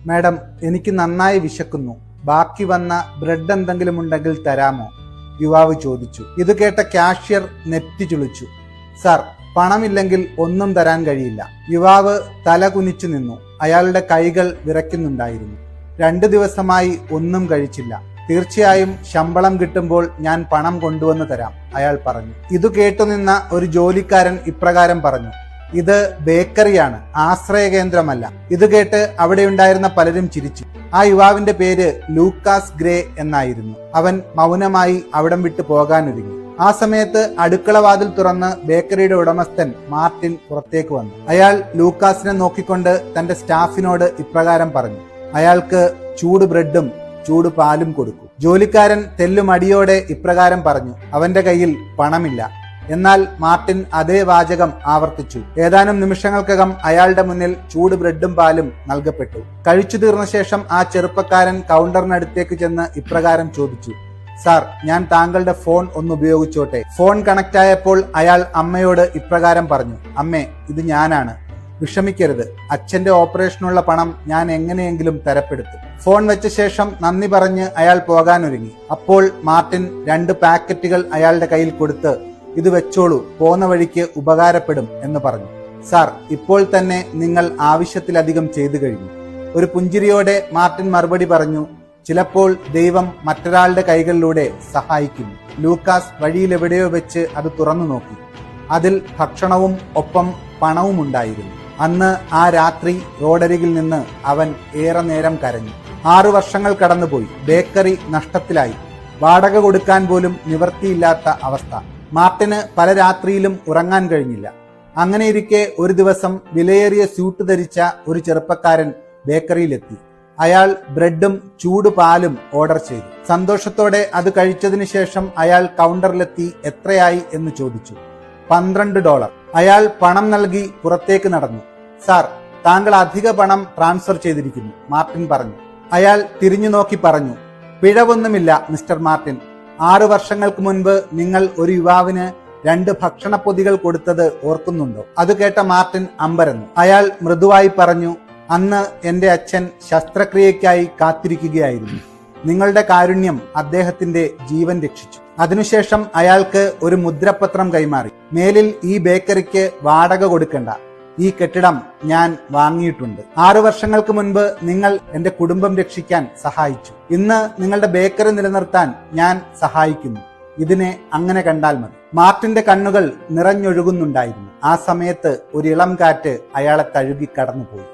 Madam, എനിക്ക് നന്നായി വിശക്കുന്നു. ബാക്കി വന്ന ബ്രെഡ് എന്തെങ്കിലും ഉണ്ടെങ്കിൽ തരാമോ? യുവാവ് ചോദിച്ചു. ഇത് കേട്ട കാഷ്യർ നെറ്റി ചുളിച്ചു. സാർ, പണമില്ലെങ്കിൽ ഒന്നും തരാൻ കഴിയില്ല. യുവാവ് തല കുനിച്ചു നിന്നു. അയാളുടെ കൈകൾ വിറയ്ക്കുന്നുണ്ടായിരുന്നു. 2 ദിവസമായി ഒന്നും കഴിച്ചില്ല. തീർച്ചയായും ശമ്പളം കിട്ടുമ്പോൾ ഞാൻ പണം കൊണ്ടുവന്ന് തരാം, അയാൾ പറഞ്ഞു. ഇത് കേട്ടുനിന്ന ഒരു ജോലിക്കാരൻ ഇപ്രകാരം പറഞ്ഞു. ഇത് ബേക്കറിയാണ്, ആശ്രയ കേന്ദ്രമല്ല. ഇത് കേട്ട് അവിടെയുണ്ടായിരുന്ന പലരും ചിരിച്ചു. ആ യുവാവിന്റെ പേര് ലൂക്കാസ് ഗ്രേ എന്നായിരുന്നു. അവൻ മൗനമായി അവിടം വിട്ടു പോകാനൊരുങ്ങി. ആ സമയത്ത് അടുക്കള വാതിൽ തുറന്ന് ബേക്കറിയുടെ ഉടമസ്ഥൻ മാർട്ടിൻ പുറത്തേക്ക് വന്നു. അയാൾ ലൂക്കാസിനെ നോക്കിക്കൊണ്ട് തന്റെ സ്റ്റാഫിനോട് ഇപ്രകാരം പറഞ്ഞു. അയാൾക്ക് ചൂട് ബ്രെഡും ചൂട് പാലും കൊടുക്കൂ. ജോലിക്കാരൻ തെല്ലുമടിയോടെ ഇപ്രകാരം പറഞ്ഞു. അവന്റെ കയ്യിൽ പണമില്ല. എന്നാൽ മാർട്ടിൻ അതേ വാചകം ആവർത്തിച്ചു. ഏതാനും നിമിഷങ്ങൾക്കകം അയാളുടെ മുന്നിൽ ചൂട് ബ്രെഡും പാലും നൽകപ്പെട്ടു. കഴിച്ചു തീർന്ന ശേഷം ആ ചെറുപ്പക്കാരൻ കൗണ്ടറിനടുത്തേക്ക് ചെന്ന് ഇപ്രകാരം ചോദിച്ചു. സാർ, ഞാൻ താങ്കളുടെ ഫോൺ ഒന്ന് ഉപയോഗിച്ചോട്ടെ? ഫോൺ കണക്ട് ആയപ്പോൾ അയാൾ അമ്മയോട് ഇപ്രകാരം പറഞ്ഞു. അമ്മേ, ഇത് ഞാനാണ്. വിഷമിക്കരുത്. അച്ഛന്റെ ഓപ്പറേഷനുള്ള പണം ഞാൻ എങ്ങനെയെങ്കിലും തരപ്പെടുത്തും. ഫോൺ വെച്ച ശേഷം നന്ദി പറഞ്ഞ് അയാൾ പോകാനൊരുങ്ങി. അപ്പോൾ മാർട്ടിൻ 2 പാക്കറ്റുകൾ അയാളുടെ കയ്യിൽ കൊടുത്ത്, ഇത് വെച്ചോളൂ, പോന്ന വഴിക്ക് ഉപകാരപ്പെടും എന്ന് പറഞ്ഞു. സാർ, ഇപ്പോൾ തന്നെ നിങ്ങൾ ആവശ്യത്തിലധികം ചെയ്തു കഴിഞ്ഞു. ഒരു പുഞ്ചിരിയോടെ മാർട്ടിൻ മറുപടി പറഞ്ഞു. ചിലപ്പോൾ ദൈവം മറ്റൊരാളുടെ കൈകളിലൂടെ സഹായിക്കുന്നു. ലൂക്കാസ് വഴിയിലെവിടെയോ വെച്ച് അത് തുറന്നു നോക്കി. അതിൽ ഭക്ഷണവും ഒപ്പം പണവും ഉണ്ടായിരുന്നു. അന്ന് ആ രാത്രി റോഡരികിൽ നിന്ന് അവൻ ഏറെ നേരം കരഞ്ഞു. 6 വർഷങ്ങൾ കടന്നുപോയി. ബേക്കറി നഷ്ടത്തിലായി. വാടക കൊടുക്കാൻ പോലും നിവൃത്തിയില്ലാത്ത അവസ്ഥ. മാർട്ടിന് പല രാത്രിയിലും ഉറങ്ങാൻ കഴിഞ്ഞില്ല. അങ്ങനെയിരിക്കെ ഒരു ദിവസം വിലയേറിയ സ്യൂട്ട് ധരിച്ച ഒരു ചെറുപ്പക്കാരൻ ബേക്കറിയിലെത്തി. അയാൾ ബ്രെഡും ചൂട് പാലും ഓർഡർ ചെയ്തു. സന്തോഷത്തോടെ അത് കഴിച്ചതിന് ശേഷം അയാൾ കൗണ്ടറിലെത്തി എത്രയായി എന്ന് ചോദിച്ചു. $12. അയാൾ പണം നൽകി പുറത്തേക്ക് നടന്നു. സാർ, താങ്കൾ അധിക പണം ട്രാൻസ്ഫർ ചെയ്തിരിക്കുന്നു, മാർട്ടിൻ പറഞ്ഞു. അയാൾ തിരിഞ്ഞു നോക്കി പറഞ്ഞു. പിഴവൊന്നുമില്ല മിസ്റ്റർ മാർട്ടിൻ. 6 വർഷങ്ങൾക്ക് മുൻപ് നിങ്ങൾ ഒരു യുവാവിന് 2 ഭക്ഷണപ്പൊതികൾ കൊടുത്തത് ഓർക്കുന്നുണ്ടോ? അത് കേട്ട മാർട്ടിൻ അമ്പരന്നു. അയാൾ മൃദുവായി പറഞ്ഞു. അന്ന് എന്റെ അച്ഛൻ ശസ്ത്രക്രിയയ്ക്കായി കാത്തിരിക്കുകയായിരുന്നു. നിങ്ങളുടെ കാരുണ്യം അദ്ദേഹത്തിന്റെ ജീവൻ രക്ഷിച്ചു. അതിനുശേഷം അയാൾക്ക് ഒരു മുദ്രപത്രം കൈമാറി. മേലിൽ ഈ ബേക്കറിക്ക് വാടക കൊടുക്കണ്ട. ഈ കെട്ടിടം ഞാൻ വാങ്ങിയിട്ടുണ്ട്. 6 വർഷങ്ങൾക്ക് മുൻപ് നിങ്ങൾ എന്റെ കുടുംബം രക്ഷിക്കാൻ സഹായിച്ചു. ഇന്ന് നിങ്ങളുടെ ബേക്കറി നിലനിർത്താൻ ഞാൻ സഹായിക്കുന്നു. ഇതിനെ അങ്ങനെ കണ്ടാൽ മതി. മാർട്ടിന്റെ കണ്ണുകൾ നിറഞ്ഞൊഴുകുന്നുണ്ടായിരുന്നു. ആ സമയത്ത് ഒരു ഇളം കാറ്റ് അയാളെ തഴുകി കടന്നുപോയി.